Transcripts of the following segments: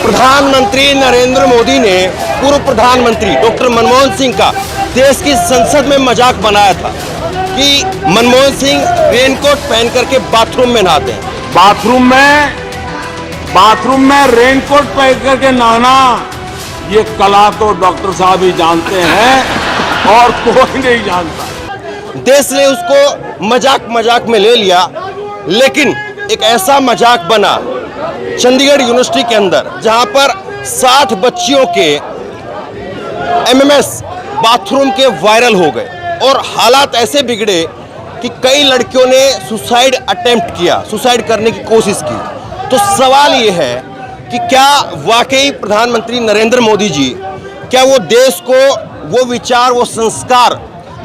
प्रधानमंत्री नरेंद्र मोदी ने पूर्व प्रधानमंत्री डॉक्टर मनमोहन सिंह का देश की संसद में मजाक बनाया था कि मनमोहन सिंह रेनकोट पहन करके बाथरूम में नहाते हैं। बाथरूम में रेनकोट पहन करके नहाना, ये कला तो डॉक्टर साहब ही जानते हैं और कोई नहीं जानता। देश ने उसको मजाक में ले लिया, लेकिन एक ऐसा मजाक बना चंडीगढ़ यूनिवर्सिटी के अंदर जहां पर 60 बच्चियों के एमएमएस बाथरूम के वायरल हो गए और हालात ऐसे बिगड़े कि कई लड़कियों ने सुसाइड अटेम्प्ट किया, सुसाइड करने की कोशिश की। तो सवाल ये है कि क्या वाकई प्रधानमंत्री नरेंद्र मोदी जी क्या वो देश को वो विचार, वो संस्कार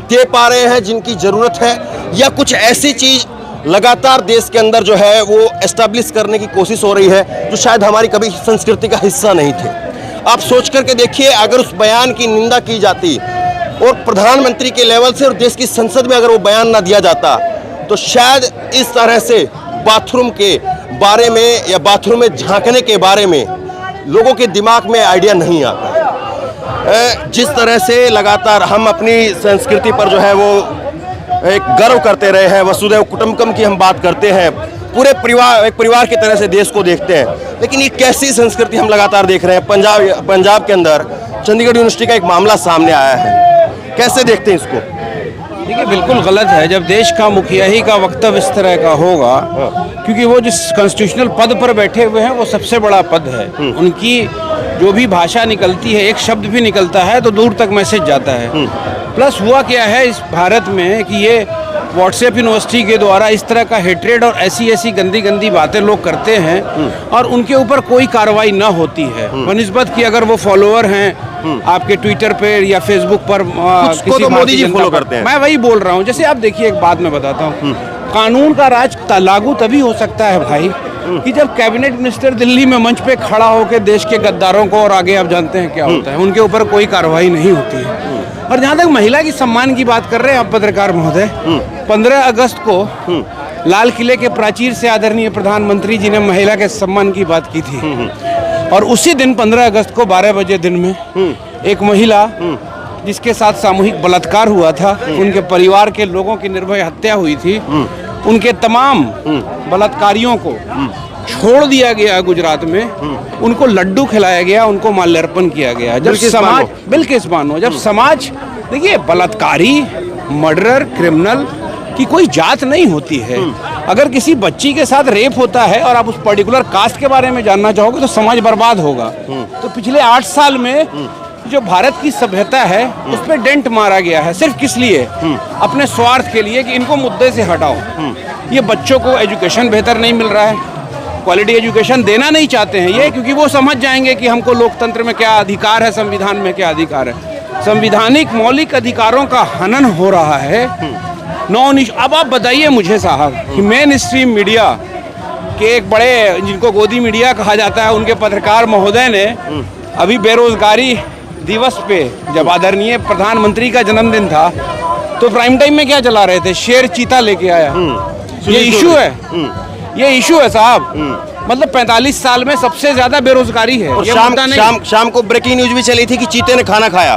दे पा रहे हैं जिनकी ज़रूरत है, या कुछ ऐसी चीज़ लगातार देश के अंदर जो है वो एस्टैब्लिश करने की कोशिश हो रही है जो शायद हमारी कभी संस्कृति का हिस्सा नहीं थे। आप सोच करके देखिए, अगर उस बयान की निंदा की जाती और प्रधानमंत्री के लेवल से और देश की संसद में अगर वो बयान ना दिया जाता तो शायद इस तरह से बाथरूम के बारे में या बाथरूम में झांकने के बारे में लोगों के दिमाग में आइडिया नहीं आता। जिस तरह से लगातार हम अपनी संस्कृति पर जो है वो एक गर्व करते रहे हैं, वसुधैव कुटुंबकम की हम बात करते हैं, पूरे परिवार, एक परिवार की तरह से देश को देखते हैं, लेकिन ये कैसी संस्कृति हम लगातार देख रहे हैं। पंजाब के अंदर चंडीगढ़ यूनिवर्सिटी का एक मामला सामने आया है, कैसे देखते हैं इसको? देखिए, बिल्कुल गलत है जब देश का मुखिया ही का वक्तव्य इस तरह का होगा, क्योंकि वो जिस कॉन्स्टिट्यूशनल पद पर बैठे हुए हैं वो सबसे बड़ा पद है। उनकी जो भी भाषा निकलती है, एक शब्द भी निकलता है तो दूर तक मैसेज जाता है। प्लस हुआ क्या है इस भारत में कि ये व्हाट्सएप यूनिवर्सिटी के द्वारा इस तरह का हेट्रेड और ऐसी गंदी बातें लोग करते हैं और उनके ऊपर कोई कार्रवाई ना होती है, बनिस्बत कि अगर वो फॉलोअर हैं आपके ट्विटर पे या फेसबुक पर किसी तो मोदी जी फॉलो करते हैं। मैं वही बोल रहा हूँ। जैसे आप देखिए, एक बात मैं बताता हूँ, कानून का राज लागू तभी हो सकता है भाई कि जब कैबिनेट मिनिस्टर दिल्ली में मंच पे खड़ा होकर देश के गद्दारों को, और आगे आप जानते हैं क्या होता है, उनके ऊपर कोई कार्रवाई नहीं होती है। और जहाँ तक महिला की सम्मान की बात कर रहे हैं आप पत्रकार महोदय, 15 अगस्त को लाल किले के प्राचीर से आदरणीय प्रधानमंत्री जी ने महिला के सम्मान की बात की थी, और उसी दिन 15 अगस्त को 12 बजे दिन में एक महिला जिसके साथ सामूहिक बलात्कार हुआ था, उनके परिवार के लोगों की निर्भय हत्या हुई थी, उनके तमाम बलात्कारियों को छोड़ दिया गया गुजरात में, उनको लड्डू खिलाया गया, उनको माल्यार्पण किया गया। जब समाज बिल्किस बानो, जब समाज, देखिए बलात्कारी, मर्डरर, क्रिमिनल की कोई जात नहीं होती है। अगर किसी बच्ची के साथ रेप होता है और आप उस पर्टिकुलर कास्ट के बारे में जानना चाहोगे तो समाज बर्बाद होगा। तो पिछले 8 साल में जो भारत की सभ्यता है उस पर डेंट मारा गया है, सिर्फ किस लिए? अपने स्वार्थ के लिए कि इनको मुद्दे से हटाओ। ये बच्चों को एजुकेशन बेहतर नहीं मिल रहा है, क्वालिटी एजुकेशन देना नहीं चाहते हैं ये, क्योंकि वो समझ जाएंगे कि हमको लोकतंत्र में क्या अधिकार है, संविधान में क्या अधिकार है। संविधानिक मौलिक अधिकारों का हनन हो रहा है। अब आप बताइए मुझे साहब कि मेन स्ट्रीम मीडिया के एक बड़े, जिनको गोदी मीडिया कहा जाता है, उनके पत्रकार महोदय ने अभी बेरोजगारी दिवस पे, जब आदरणीय प्रधानमंत्री का जन्मदिन था, तो प्राइम टाइम में क्या चला रहे थे? शेर चीता लेके आया। ये इशू है, ये इशू है साहब। मतलब 45 साल में सबसे ज्यादा बेरोजगारी है। और ये शाम को ब्रेकिंग न्यूज भी चली थी कि चीते ने खाना खाया।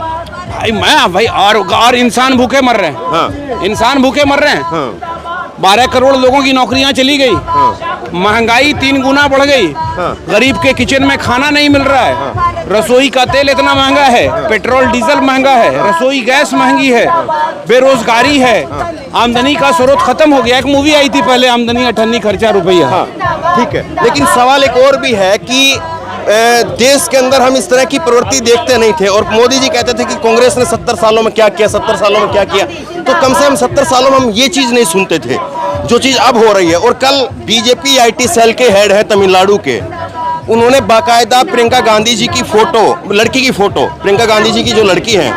भाई और इंसान भूखे मर रहे हैं। हाँ। इंसान भूखे मर रहे हैं। हाँ। 12 करोड़ लोगों की नौकरियां चली गई। हाँ। महंगाई 3 गुना बढ़ गई। हाँ। गरीब के किचन में खाना नहीं मिल रहा है। हाँ। रसोई का तेल इतना महंगा है। हाँ। पेट्रोल डीजल महंगा है। हाँ। रसोई गैस महंगी है। हाँ। बेरोजगारी है। हाँ। आमदनी का स्रोत खत्म हो गया। एक मूवी आई थी पहले, आमदनी अठन्नी खर्चा रुपया। हाँ। ठीक है, लेकिन सवाल एक और भी है कि देश के अंदर हम इस तरह की प्रवृत्ति देखते नहीं थे, और मोदी जी कहते थे कि कांग्रेस ने 70 सालों में क्या किया, 70 सालों में क्या किया। तो कम से कम 70 सालों में हम ये चीज़ नहीं सुनते थे जो चीज़ अब हो रही है। और कल बीजेपी IT सेल के हेड है तमिलनाडु के, उन्होंने बाकायदा प्रियंका गांधी जी की फोटो, लड़की की फोटो, प्रियंका गांधी जी की जो लड़की है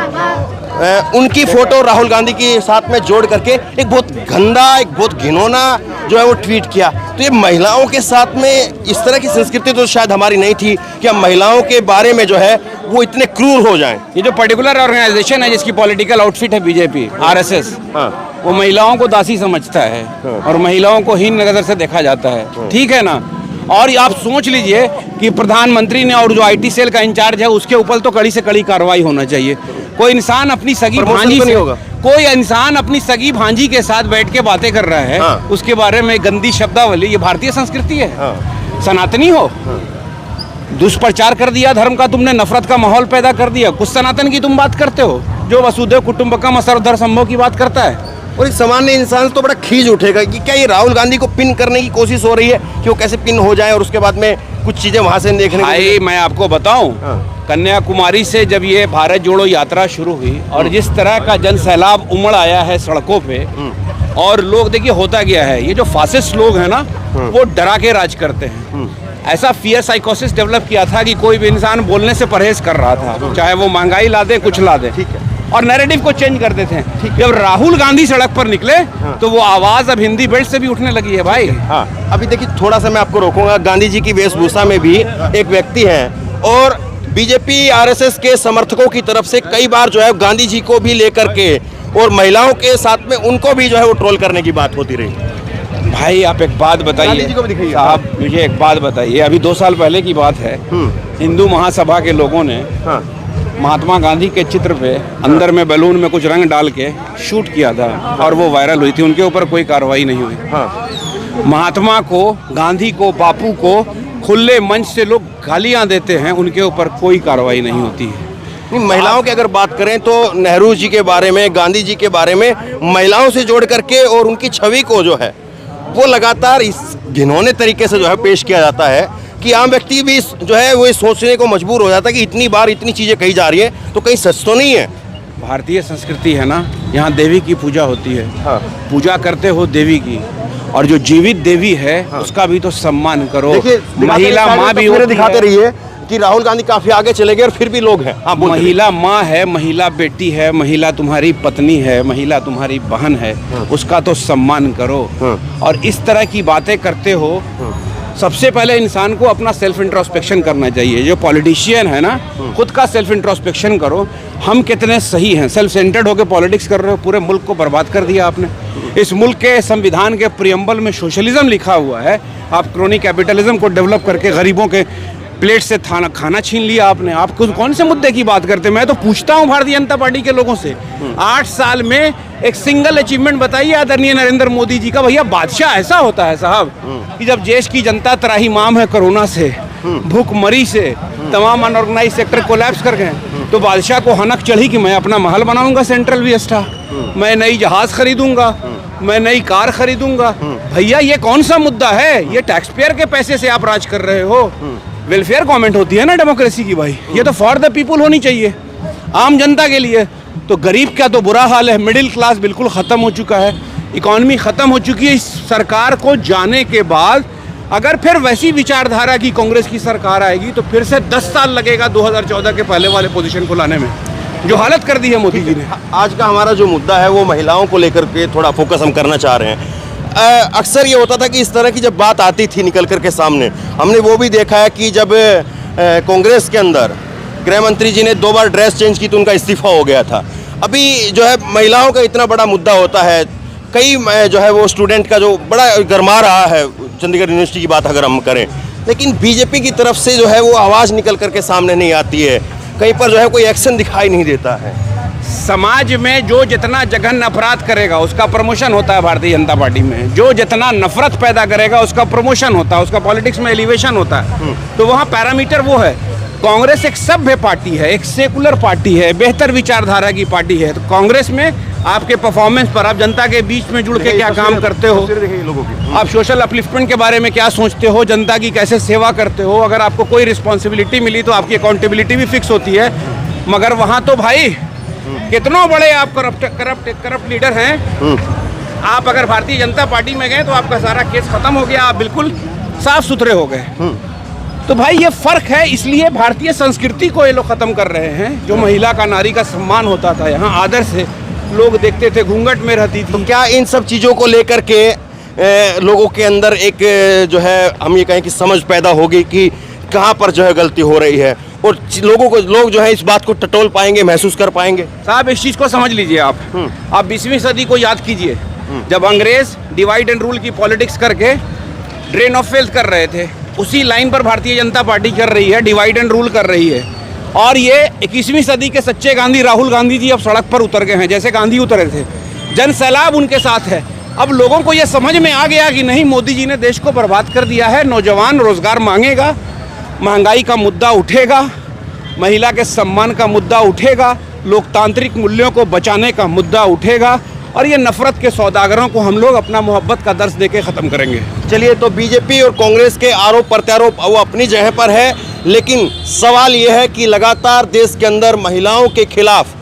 उनकी फोटो राहुल गांधी के साथ में जोड़ करके एक बहुत गंदा, एक बहुत घिनौना जो है वो ट्वीट किया। तो ये महिलाओं के साथ में इस तरह की संस्कृति तो शायद हमारी नहीं थी कि हम महिलाओं के बारे में जो है वो इतने क्रूर हो जाएं। ये जो पर्टिकुलर ऑर्गेनाइजेशन है जिसकी पॉलिटिकल आउटफिट है बीजेपी, RSS, वो महिलाओं को दासी समझता है और महिलाओं को हीन नजर से देखा जाता है। ठीक है ना? और आप सोच लीजिए कि प्रधानमंत्री ने और जो आईटी सेल का इंचार्ज है उसके ऊपर तो कड़ी से कड़ी कार्रवाई होना चाहिए। कोई इंसान अपनी सगी प्रमोशन भांजी तो से नहीं होगा। कोई इंसान अपनी सगी भांजी के साथ बैठ के बातें कर रहा है, हाँ। उसके बारे में गंदी शब्दावली, ये भारतीय संस्कृति है? हाँ। सनातनी हो? दुष्प्रचार कर दिया धर्म का तुमने, नफरत का माहौल पैदा कर दिया। कुछ सनातन की तुम बात करते हो जो वसुधैव कुटुंबकम सर्वधर्म समभाव की बात करता है। और एक सामान्य इंसान तो बड़ा खींच उठेगा कि क्या ये राहुल गांधी को पिन करने की कोशिश हो रही है कि वो कैसे पिन हो जाए और उसके बाद में कुछ चीजें वहां से देखने को भाई मैं आपको बताऊं, कन्याकुमारी से जब ये भारत जोड़ो यात्रा शुरू हुई और जिस तरह का जन सैलाब उमड़ आया है सड़कों पे, और लोग देखिए होता क्या है, ये जो फासिस्ट लोग हैं ना वो डरा के राज करते हैं। ऐसा फियर साइकोसिस डेवलप किया था कि कोई भी इंसान बोलने से परहेज कर रहा था, चाहे वो महंगाई ला दे कुछ ला दे, ठीक है। और नैरेटिव को चेंज कर देते हैं। जब राहुल गांधी सड़क पर निकले तो वो आवाज अब हिंदी बेल्ट से भी उठने लगी है भाई। हाँ, अभी देखिए थोड़ा सा मैं आपको रोकूंगा। गांधी जी की वेशभूषा में भी एक व्यक्ति हैं और बीजेपी आरएसएस के समर्थकों की तरफ से कई बार जो है गांधी जी को भी लेकर के और महिलाओं के साथ में उनको भी जो है वो ट्रोल करने की बात होती रही। भाई आप एक बात गांधी बताइए जी को भी दिखाइए। साहब, मुझे एक बात बताइए। अभी 2 साल पहले की बात है, हिंदू महासभा के लोगों ने हाँ, महात्मा गांधी के चित्र पे अंदर में बैलून में कुछ रंग डाल के शूट किया था और वो वायरल हुई थी। उनके ऊपर कोई कार्रवाई नहीं हुई। हाँ, महात्मा को, गांधी को, बापू को खुले मंच से लोग गालियां देते हैं, उनके ऊपर कोई कार्रवाई नहीं होती है। नहीं, महिलाओं की अगर बात करें तो नेहरू जी के बारे में, गांधी जी के बारे में महिलाओं से जोड़ करके और उनकी छवि को जो है वो लगातार इस घिनौने तरीके से जो है पेश किया जाता है कि आम व्यक्ति भी जो है वो सोचने को मजबूर हो जाता है कि इतनी बार इतनी चीज़ें कही जा रही है तो कहीं सच तो नहीं है। भारतीय संस्कृति है ना, यहाँ देवी की पूजा होती है। हाँ। पूजा करते हो देवी की, और जो जीवित देवी है उसका भी तो सम्मान करो। देखिए महिला माँ भी होती दिखाते है। रहिए कि राहुल गांधी काफी आगे चले गए और फिर भी लोग हैं। हाँ, बोलते रहिए। महिला माँ है, महिला बेटी है, महिला तुम्हारी पत्नी है, महिला तुम्हारी बहन है, उसका तो सम्मान करो। और इस तरह की बातें करते हो, सबसे पहले इंसान को अपना सेल्फ इंट्रोस्पेक्शन करना चाहिए। जो पॉलिटिशियन है ना, खुद का सेल्फ इंट्रोस्पेक्शन करो, हम कितने सही हैं। सेल्फ सेंटर्ड होकर पॉलिटिक्स कर रहे हो, पूरे मुल्क को बर्बाद कर दिया आपने। इस मुल्क के संविधान के प्रियम्बल में सोशलिज्म लिखा हुआ है, आप क्रोनी कैपिटलिज्म को डेवलप करके गरीबों के प्लेट से खाना छीन लिया आपने। आप कौन से मुद्दे की बात करते हैं? मैं तो पूछता हूँ भारतीय जनता पार्टी के लोगों से, 8 साल में एक सिंगल अचीवमेंट बताइए आदरणीय नरेंद्र मोदी जी का। भैया बादशाह ऐसा होता है साहब कि जब देश की जनता त्राहिमाम है कोरोना से, भूखमरी से, तमाम अनऑर्गेनाइज सेक्टर कोलैप्स कर गए, तो बादशाह को हनक चढ़ी कि मैं अपना महल बनाऊंगा सेंट्रल विस्टा, मैं नई जहाज खरीदूंगा, मैं नई कार खरीदूंगा। भैया ये कौन सा मुद्दा है? ये टैक्स पेयर के पैसे से आप राज कर रहे हो। वेलफेयर गवर्नमेंट होती है ना डेमोक्रेसी की भाई, ये तो फॉर द पीपुल होनी चाहिए, आम जनता के लिए। तो गरीब का तो बुरा हाल है, मिडिल क्लास बिल्कुल ख़त्म हो चुका है, इकॉनमी ख़त्म हो चुकी है। इस सरकार को जाने के बाद अगर फिर वैसी विचारधारा की कांग्रेस की सरकार आएगी तो फिर से 10 साल लगेगा 2014 के पहले वाले पोजीशन को लाने में, जो हालत कर दी है मोदी जी ने। आज का हमारा जो मुद्दा है वो महिलाओं को लेकर के थोड़ा फोकस हम करना चाह रहे हैं। अक्सर ये होता था कि इस तरह की जब बात आती थी निकल करके सामने, हमने वो भी देखा है कि जब कांग्रेस के अंदर गृह मंत्री जी ने 2 बार ड्रेस चेंज की तो उनका इस्तीफा हो गया था। अभी जो है महिलाओं का इतना बड़ा मुद्दा होता है, कई जो है वो स्टूडेंट का जो बड़ा गरमा रहा है, चंडीगढ़ यूनिवर्सिटी की बात अगर हम करें, लेकिन बीजेपी की तरफ से जो है वो आवाज़ निकल करके सामने नहीं आती है, कहीं पर जो है कोई एक्शन दिखाई नहीं देता है। समाज में जो जितना जघन्य अपराध करेगा उसका प्रमोशन होता है भारतीय जनता पार्टी में, जो जितना नफरत पैदा करेगा उसका प्रमोशन होता है, उसका पॉलिटिक्स में एलिवेशन होता है। तो वहाँ पैरामीटर वो है। कांग्रेस एक सभ्य पार्टी है, एक सेकुलर पार्टी है, बेहतर विचारधारा की पार्टी है। तो कांग्रेस में आपके परफॉर्मेंस पर, आप जनता के बीच में जुड़ के क्या काम करते हो, आप सोशल अपलिफ्टमेंट के बारे में क्या सोचते हो, जनता की कैसे सेवा करते हो, अगर आपको कोई रिस्पॉन्सिबिलिटी मिली तो आपकी अकाउंटेबिलिटी भी फिक्स होती है। मगर वहाँ तो भाई कितनों बड़े आप करप्ट लीडर हैं, आप अगर भारतीय जनता पार्टी में गए तो आपका सारा केस खत्म हो गया, आप बिल्कुल साफ सुथरे हो गए। तो भाई ये फर्क है, इसलिए भारतीय संस्कृति को ये लोग खत्म कर रहे हैं। जो महिला का, नारी का सम्मान होता था, यहाँ आदर से लोग देखते थे, घूंघट में रहती थी। तो क्या इन सब चीज़ों को लेकर के लोगों के अंदर एक जो है हम ये कहें कि समझ पैदा होगी कि कहाँ पर जो है गलती हो रही है, और लोग जो है इस बात को टटोल पाएंगे, महसूस कर पाएंगे? साहब इस चीज़ को समझ लीजिए आप 20वीं सदी को याद कीजिए, जब अंग्रेज डिवाइड एंड रूल की पॉलिटिक्स करके ड्रेन ऑफ वेल्थ कर रहे थे, उसी लाइन पर भारतीय जनता पार्टी कर रही है, डिवाइड एंड रूल कर रही है। और ये 21वीं सदी के सच्चे गांधी राहुल गांधी जी अब सड़क पर उतर गए हैं, जैसे गांधी उतरे थे। जन सैलाब उनके साथ है। अब लोगों को ये समझ में आ गया कि नहीं, मोदी जी ने देश को बर्बाद कर दिया है। नौजवान रोजगार मांगेगा, महंगाई का मुद्दा उठेगा, महिला के सम्मान का मुद्दा उठेगा, लोकतांत्रिक मूल्यों को बचाने का मुद्दा उठेगा, और ये नफरत के सौदागरों को हम लोग अपना मोहब्बत का दर्स देके ख़त्म करेंगे। चलिए, तो बीजेपी और कांग्रेस के आरोप प्रत्यारोप वो अपनी जगह पर है, लेकिन सवाल ये है कि लगातार देश के अंदर महिलाओं के खिलाफ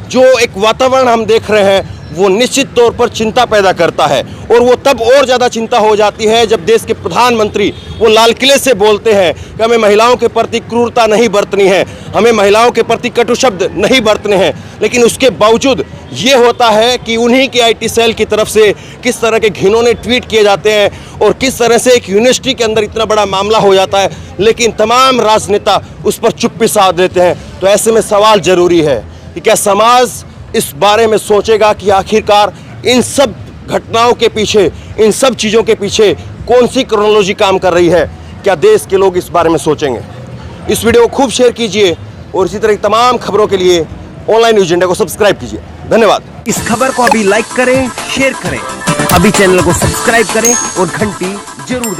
जो एक वातावरण हम देख रहे हैं वो निश्चित तौर पर चिंता पैदा करता है। और वो तब और ज़्यादा चिंता हो जाती है जब देश के प्रधानमंत्री वो लाल किले से बोलते हैं कि हमें महिलाओं के प्रति क्रूरता नहीं बरतनी है, हमें महिलाओं के प्रति कटु शब्द नहीं बरतने हैं। लेकिन उसके बावजूद ये होता है कि उन्हीं के IT सेल की तरफ से किस तरह के घिनौने ट्वीट किए जाते हैं और किस तरह से एक यूनिवर्सिटी के अंदर इतना बड़ा मामला हो जाता है, लेकिन तमाम राजनेता उस पर चुप्पी साध देते हैं। तो ऐसे में सवाल ज़रूरी है कि क्या समाज इस बारे में सोचेगा कि आखिरकार इन सब घटनाओं के पीछे, इन सब चीज़ों के पीछे कौन सी क्रोनोलॉजी काम कर रही है? क्या देश के लोग इस बारे में सोचेंगे? इस वीडियो को खूब शेयर कीजिए और इसी तरह की तमाम खबरों के लिए ऑनलाइन न्यूज़ इंडिया को सब्सक्राइब कीजिए। धन्यवाद। इस खबर को अभी लाइक करें, शेयर करें, अभी चैनल को सब्सक्राइब करें और घंटी जरूर दबाएं।